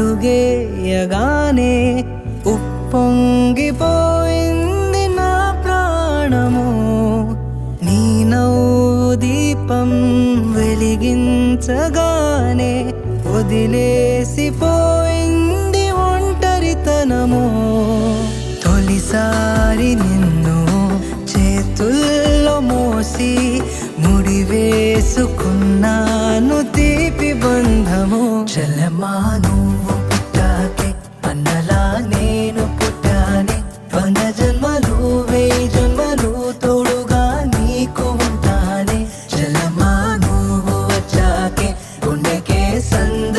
అడుగేయగానే ఉప్పొంగిపోయింది నా ప్రాణము. నీ నవ్వు దీపం వెలిగించగానే వదిలేసిపోయింది ఒంటరితనము. తొలిసారి నిన్ను చేతుల్లో మోసి ముడివేసుకున్నాను తీపి బంధము. చలమా నువ్వు పుట్టాకే అన్నలా నేను పుట్టానే. 100 జన్మలు 1000 జన్మలు తోడుగా నీకు ఉంటానే. చలమా నువ్వు వచ్చాకే గుండెకే సంద